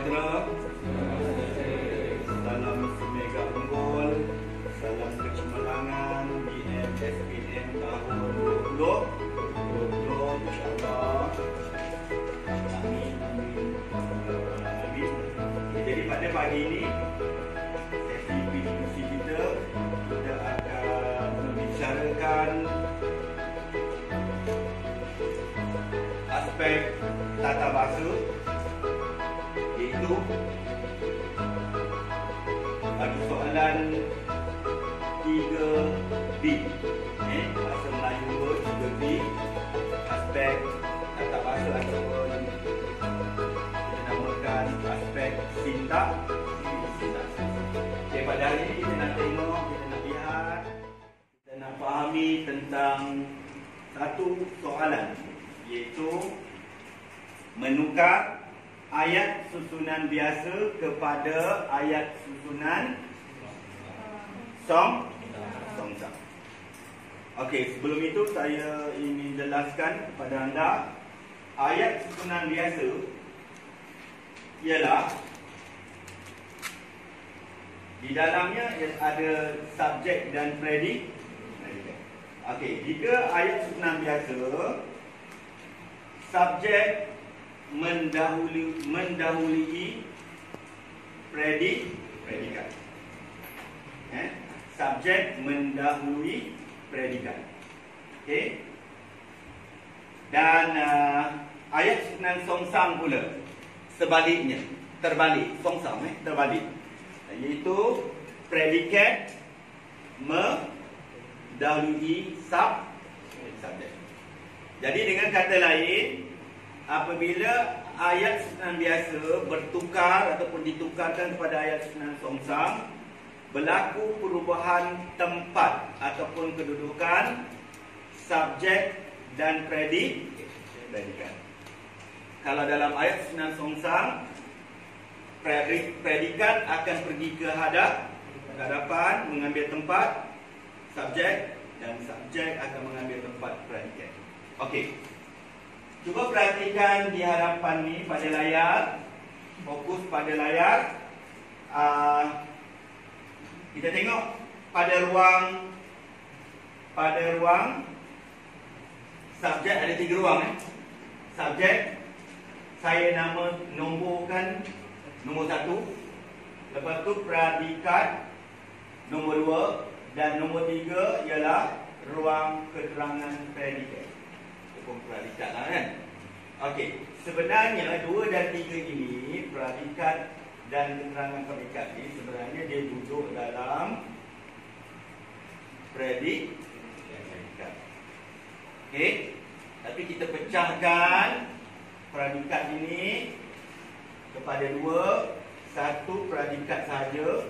sejahtera. Salam semega unggul. Salam kecemerlangan BMSPM tahun 2020 insyaAllah. Amin, amin, amin. Jadi pada pagi ini sesi diskusi kita akan membicarakan aspek tata bahasa, iaitu bagi soalan 3B, bahasa Melayu 3B, aspek tata bahasa ataupun kita namakan aspek sintak. Okay, pada hari ini kita nak tengok, kita nak lihat, kita nak fahami tentang satu soalan, iaitu menukar ayat susunan biasa kepada ayat susunan songsang. Okey, sebelum itu saya ingin jelaskan kepada anda, ayat susunan biasa ialah di dalamnya ada subjek dan predikat. Okey, jika ayat susunan biasa, subjek mendahului predikat. Subjek mendahului predikat. Okey. Dan ayat susunan songsang pula sebaliknya, terbalik, songsang terbalik. Iaitu predikat mendahului subjek. Jadi dengan kata lain, apabila ayat susunan biasa bertukar ataupun ditukarkan kepada ayat susunan songsang, berlaku perubahan tempat ataupun kedudukan subjek dan predikat. Kalau dalam ayat susunan songsang, predikat akan pergi ke hadapan mengambil tempat subjek, dan subjek akan mengambil tempat predikat. Okey. Cuba perhatikan di hadapan ni pada layar. Fokus pada layar. Kita tengok pada ruang subjek ada 3 ruang. Subjek saya nomborkan nombor 1. Lepas tu predikat nombor 2, dan nombor 3 ialah ruang keterangan predikat. Predikat lah kan. Okey, sebenarnya 2 dan 3 ini, predikat dan keterangan predikat ini, sebenarnya dia duduk dalam predikat. Okey, tapi kita pecahkan predikat ini kepada 2, satu predikat saja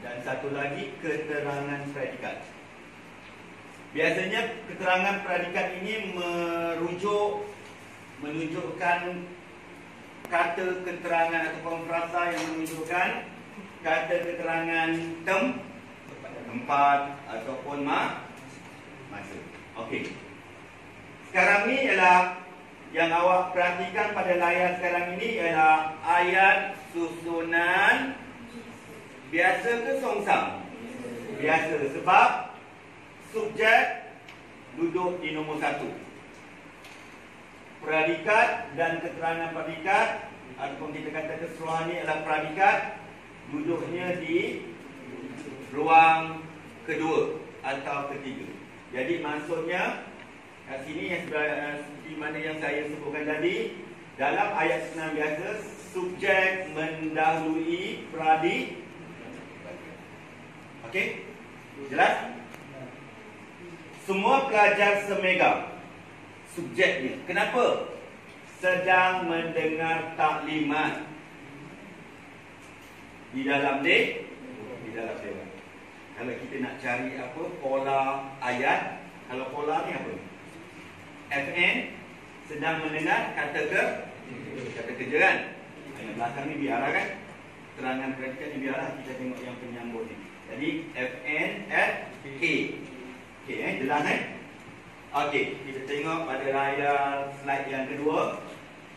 dan satu lagi keterangan predikat. Biasanya keterangan predikat ini menunjukkan kata keterangan ataupun frasa yang menunjukkan kata keterangan tempat ataupun masa. Okey. Sekarang ni ialah yang awak perhatikan pada layar sekarang ini ialah ayat susunan biasa ke songsang? Biasa, sebab subjek duduk di nombor 1. Predikat dan keterangan predikat, ataupun kita kata keseluruhan ini adalah predikat, duduknya di ruang kedua atau ketiga. Jadi maksudnya kat sini yang seperti mana yang saya sebutkan tadi, dalam ayat susunan biasa, subjek mendahului predikat. Okey? Jelas? Semua pelajar semega, subjeknya. Kenapa? Sedang mendengar taklimat di dalam dewan. Kalau kita nak cari apa pola ayat, kalau pola ni apa? FN sedang mendengar kata kerja kan? Yang belakang ni biarlah kan? Terangan predikat ni biarlah, kita tengok yang penyambut ni. Jadi FN at K. Okey, jelas Okey, kita tengok pada layar slide yang kedua.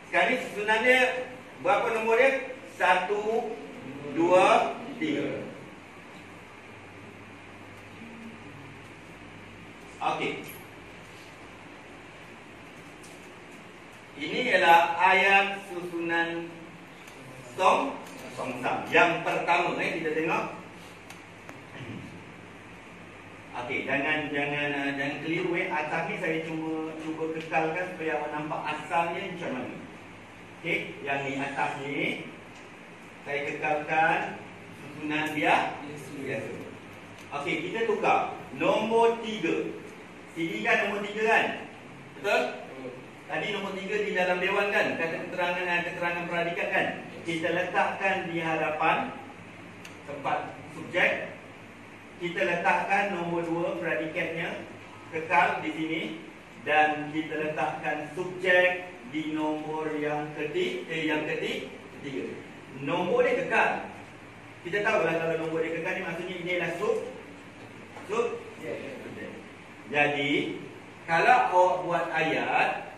Sekarang ni susunan dia Berapa nombor dia? 1, 2, 3. Okey. Ini ialah ayat susunan songsam. Yang pertama kita tengok. Okey, jangan keliru atas ni saya cuba kekalkan supaya awak nampak asalnya macam mana. Okey, yang ni atas ni saya kekalkan susunan dia biasa. Okey, kita tukar. Nombor 3. Sini kan nombor 3 kan? Betul? Tadi nombor 3 di dalam dewan kan? Kata keterangan predikat kan? Kita letakkan di hadapan tempat subjek. Kita letakkan nombor 2 predikatnya kekal di sini. Dan kita letakkan subjek di nombor yang ketiga. Nombor dia kekal. Kita tahu lah kalau nombor dia kekal ni maksudnya ini adalah Jadi kalau awak buat ayat,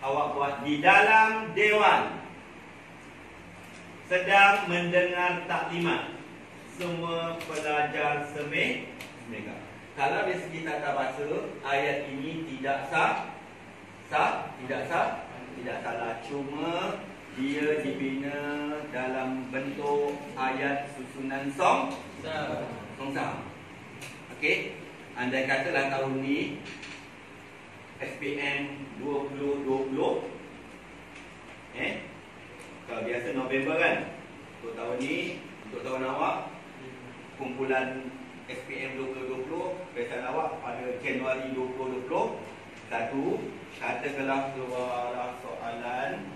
awak buat di dalam dewan sedang mendengar taklimat semua pelajar semega. Kalau dari segi tata bahasa, ayat ini tidak salah. Cuma dia dibina dalam bentuk ayat susunan songsam. Okey, andai katalah tahun ni SPM 2020, kalau biasa November kan, untuk tahun ni, untuk tahun awak kumpulan SPM 2020, pesan awak pada Januari 2020. Katakanlah keluarlah soalan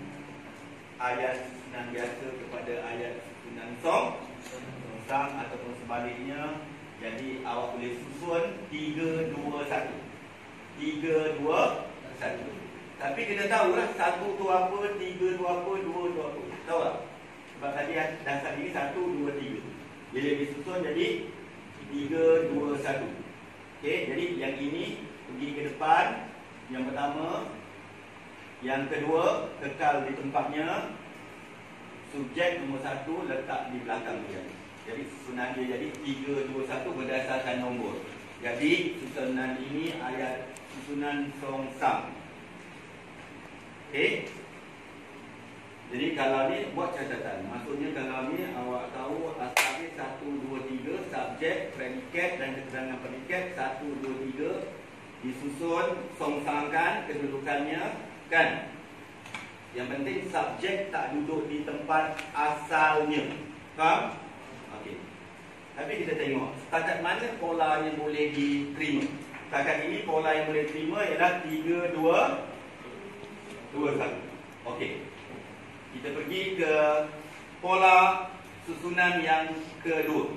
ayat susunan biasa kepada ayat susunan songsam ataupun sebaliknya. Jadi awak boleh susun 3, 2, 1. 3, 2, 1. Tapi kena tahulah 1 tu apa, 3 tu apa, 2 tu apa. Tahu tak? Sebab tadi dasar ini 1, 2, 3. Bila disusun jadi 3, 2, 1. Okey, jadi yang ini pergi ke depan. Yang pertama. Yang kedua, kekal di tempatnya. Subjek nombor 1 letak di belakang dia. Jadi susunan dia jadi 3, 2, 1 berdasarkan nombor. Jadi susunan ini ayat susunan songsam. Okey. Jadi kalau ni buat catatan. Maksudnya kalau ni awak tahu asalnya 1, 2, 3 subjek, predikat dan keterangan predikat 1, 2, 3 disusun songsamkan kedudukannya kan. Yang penting subjek tak duduk di tempat asalnya. Faham? Okey. Tapi kita tengok setakat mana pola yang boleh diterima. Setakat ini pola yang boleh diterima ialah 3, 2, 1. Okey. Kita pergi ke pola susunan yang kedua.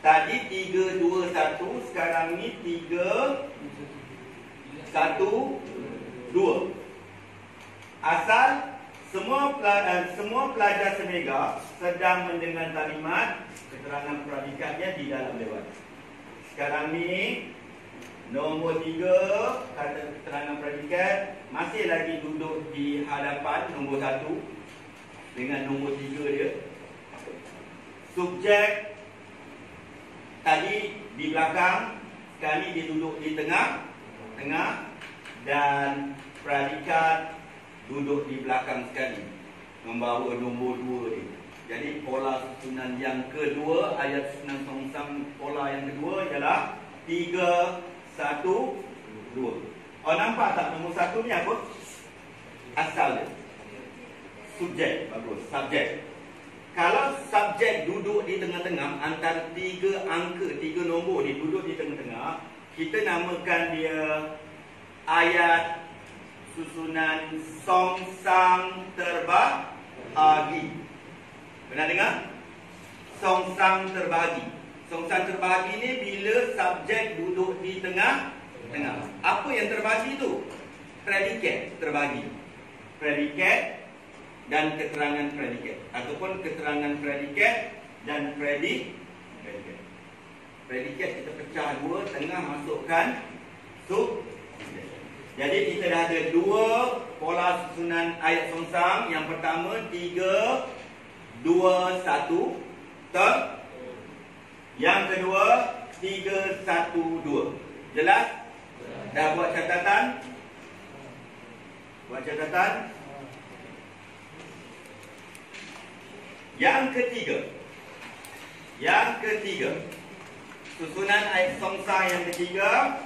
Tadi 3, 2, 1. Sekarang ni 3, 1, 2. Asal semua pelajar semega sedang mendengar taklimat, keterangan predikatnya di dalam dewan. Sekarang ni nombor 3 kata keterangan predikat masih lagi duduk di hadapan nombor 1 dengan nombor 3 dia. Subjek tadi di belakang, sekarang ni dia duduk di tengah dan predikat duduk di belakang sekali membawa nombor 2 ni. Jadi pola susunan yang kedua, ayat susunan songsam pola yang kedua ialah 3, 1, 2. Oh, nampak tak nombor 1 ni apa? Asal dia. Subjek, bagus. Subjek. Kalau subjek duduk di tengah-tengah antara 3 angka, 3 nombor ni duduk di tengah-tengah, kita namakan dia ayat susunan songsam terbahagi. Pernah dengar? Songsam terbahagi. Songsam terbahagi ni bila subjek duduk di tengah-tengah. Apa yang terbahagi tu? Predikat terbahagi. Predikat dan keterangan predikat. Ataupun keterangan predikat dan predikat. Predikat kita pecah dua, tengah masukkan subjek. Jadi kita dah ada 2 pola susunan ayat songsang. Yang pertama 3, 2, 1. Betul? Yang kedua 3, 1, 2. Jelas? Dah buat catatan? Buat catatan. Yang ketiga, susunan ayat songsang yang ketiga.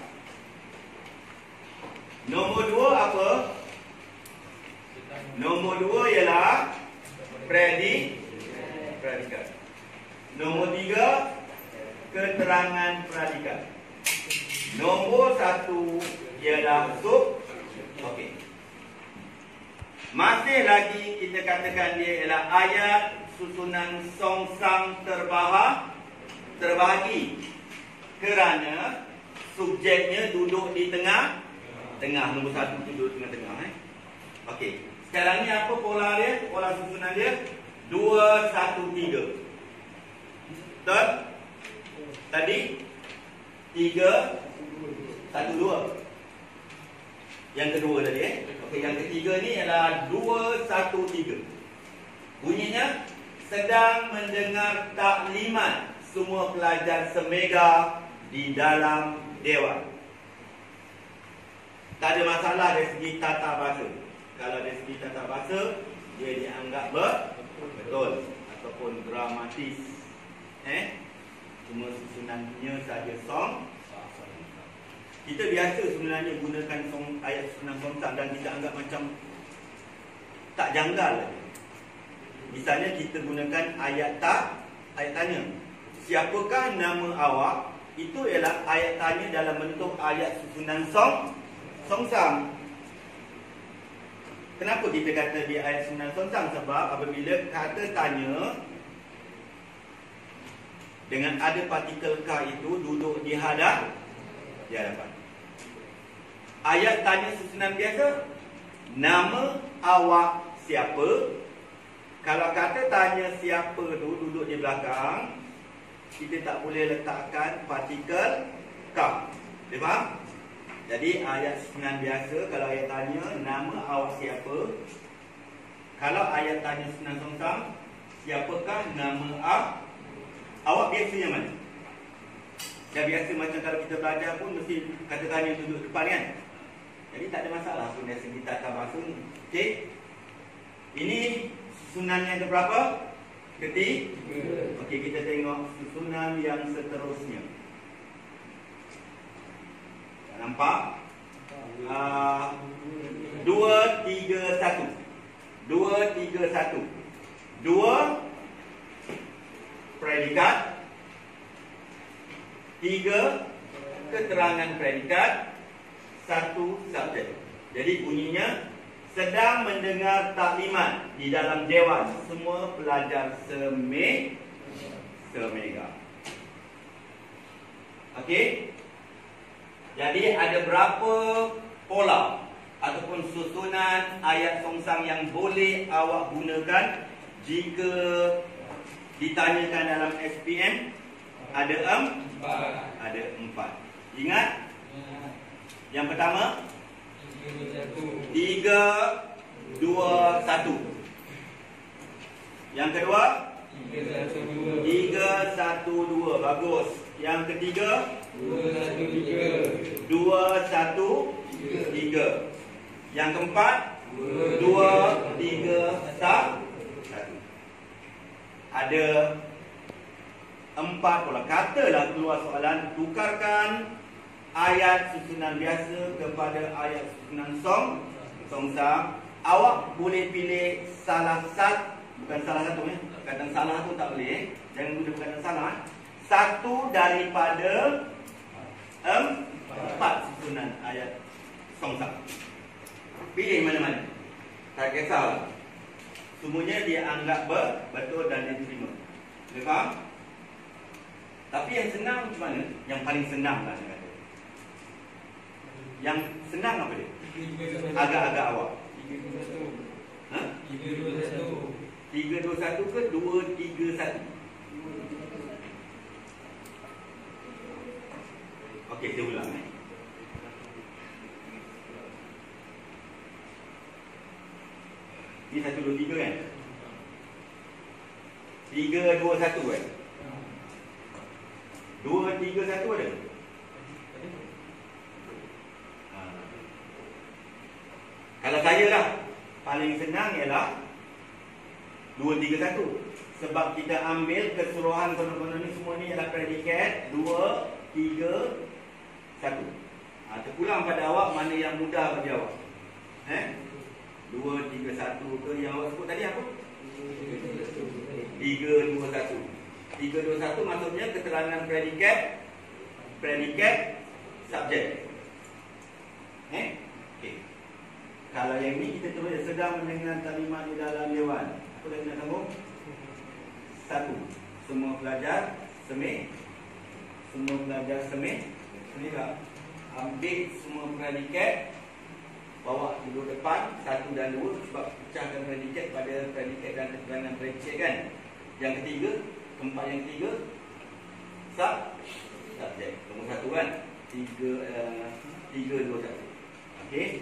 Nombor 2 apa? Nombor 2 ialah predikat. Nombor 3 keterangan predikat. Nombor 1 ialah sub. Okey. Masih lagi kita katakan dia ialah ayat susunan songsang terbahagi kerana subjeknya duduk di tengah. Nombor 1 duduk tengah-tengah. Okey. Sekarang ni apa pola dia? Pola susunan dia 2, 1, 3. Betul? Tadi 3, 1, 2. Yang kedua tadi Okey, yang ketiga ni ialah 2, 1, 3. Bunyinya sedang mendengar taklimat semua pelajar semega di dalam dewan. Tak ada masalah dari segi tata bahasa. Kalau dari segi tata bahasa, dia dianggap betul ataupun dramatis. Cuma susunannya saja song. Kita biasa sebenarnya gunakan ayat susunan songsang dan kita anggap macam tak janggal. Misalnya kita gunakan ayat tanya. Siapakah nama awak? Itu ialah ayat tanya dalam bentuk ayat susunan songsang. Kenapa kita kata dia ayat susunan songsang? Sebab apabila kata tanya dengan ada partikel ka itu duduk di hadapan. Ayat tanya susunan biasa, nama awak siapa? Kalau kata tanya siapa tu duduk di belakang, kita tak boleh letakkan partikel ka. Dia faham? Jadi ayat susunan biasa, kalau ayat tanya nama awak siapa? Kalau ayat tanya susunan songsang, siapakah nama awak biasa yang mana? Dah biasa macam kalau kita belajar pun mesti kata tanya duduk depan kan? Jadi tak ada masalah pun dari segi tata bahasa ni. Okey. Ini susunan yang keberapa? Ketiga. Okey, kita tengok susunan yang seterusnya. Nampak? 2, 3, 1. 2, 3, 1. 2 predikat. 3 keterangan predikat. 1 subjek. Jadi bunyinya sedang mendengar taklimat di dalam dewan semua pelajar semega. Okey. Jadi ada berapa pola ataupun susunan ayat songsang yang boleh awak gunakan jika ditanyakan dalam SPM? Ada 4. Ingat? Yang pertama 3, 2, 1. Yang kedua 3, 1, 2. Bagus. Yang ketiga 2, 1, 3. Yang keempat 2, 3, 1. Ada 4 pola. Katalah keluar soalan, tukarkan ayat susunan biasa kepada ayat susunan songsang. Awak boleh pilih salah satu, bukan salah satu Kata salah tu tak boleh. Jangan guna perkataan salah. Satu daripada 4 susunan ayat songsang. Pilih mana-mana. Tak kisahlah. Semuanya dia anggap betul dan diterima. Boleh faham? Tapi yang senang macam mana? Yang paling senang lah saya kata. Yang senang apa dia? Agak-agak awak. 3, 2, 1 ke 2, 3, 1? Okey, saya ulang. Ini 1, 2, 3 kan? 3, 2, 1 kan? 2, 3, 1 ada? Kalau saya lah, paling senang ialah 2, 3, 1. Sebab kita ambil keseluruhan konon-konon ni semua ni ialah predikat 2, 3, 1. Terpulang pada awak mana yang mudah bagi awak. 2, 3, 1 ke yang awak sebut tadi apa? 3, 2, 1. 3, 2, 1 maksudnya keterangan predikat subjek. Okey. Kalau yang ni kita tulis sedang mendengar taklimat di dalam dewan. Apa lagi nak sambung? 1. Semua pelajar semih. Semua pelajar semih. Semih tak? Ambil semua predikat, bawa duduk depan 1 dan 2 sebab pecahkan predikat pada predikat dan keterangan predikat kan. Yang ketiga, tempat yang ketiga subjek. Nombor 1 kan? 3, 2, 1. Okey.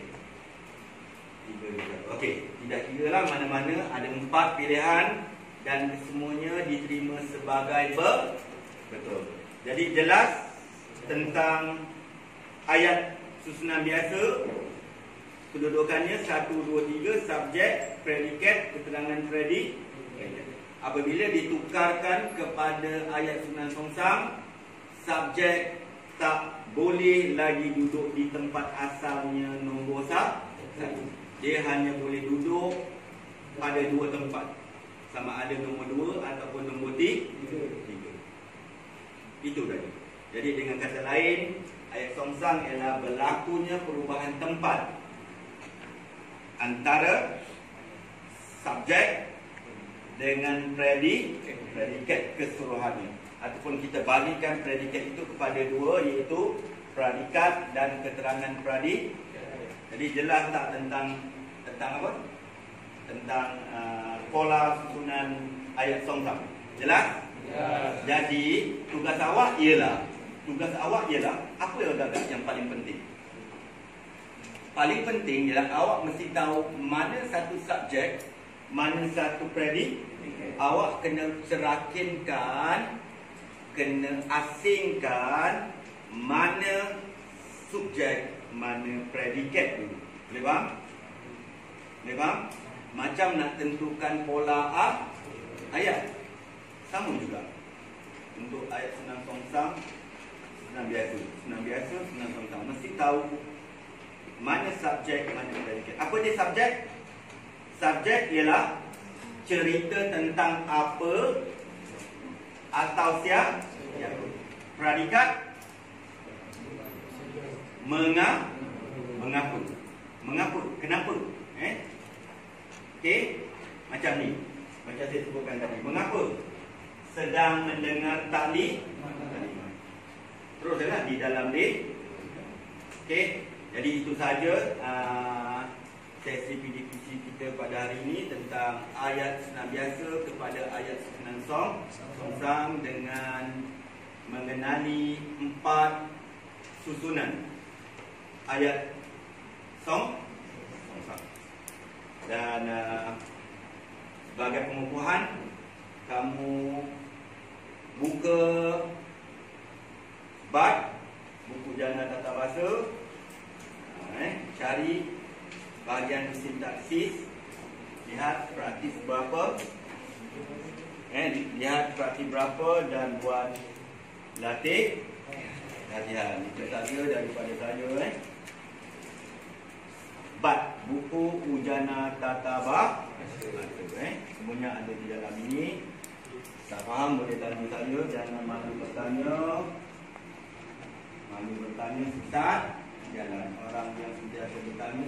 3, 2, 1. Okey, tidak kira lah mana-mana ada 4 pilihan dan semuanya diterima sebagai betul. Jadi jelas tentang ayat susunan biasa. Kedudukannya 1, 2, 3, subjek, predikat, keterangan predikat. Apabila ditukarkan kepada ayat susunan songsam, subjek tak boleh lagi duduk di tempat asalnya nombor 1. Dia hanya boleh duduk pada 2 tempat. Sama ada nombor 2 ataupun nombor 3. Itu tadi. Jadi dengan kata lain, ayat songsang ialah berlakunya perubahan tempat antara subjek dengan predikat keseluruhannya. Ataupun kita bagikan predikat itu kepada 2, iaitu predikat dan keterangan predikat. Jadi jelas tak tentang apa? Tentang pola susunan ayat songsam. Jelas? Jadi tugas awak ialah apa yang paling penting? Paling penting ialah awak mesti tahu mana satu subjek, mana satu predikat. Awak kena serakinkan, kena asingkan mana subjek, mana predikat dulu. Boleh faham? Boleh faham? Macam nak tentukan pola ayat. Sama juga untuk ayat senang songsam, senang biasa, senang songsam. Mesti tahu mana subjek, mana predikat. Apa dia subjek? Subjek ialah cerita tentang apa atau siapa. Predikat mengapa. Kenapa? Okey, macam ni. Macam saya sebutkan tadi. Mengapa? Sedang mendengar taklimat. Teruslah di dalam dia. Okey, jadi itu saja sesi PDPC kita pada hari ini tentang ayat senang biasa kepada ayat senang songsam dengan mengenali 4 susunan ayat songsam. Dan sebagai pengukuhan, kamu buka buku jana tata bahasa, cari bahagian sintaksis, lihat praktis berapa, dan buat latih latihan. Itu saja daripada saya. Buku Ujana Tata Bahasa. Semuanya ada di dalam ini. Tak faham boleh tanya saya, jangan malu bertanya. Susah. Jangan orang yang sentiasa bertanya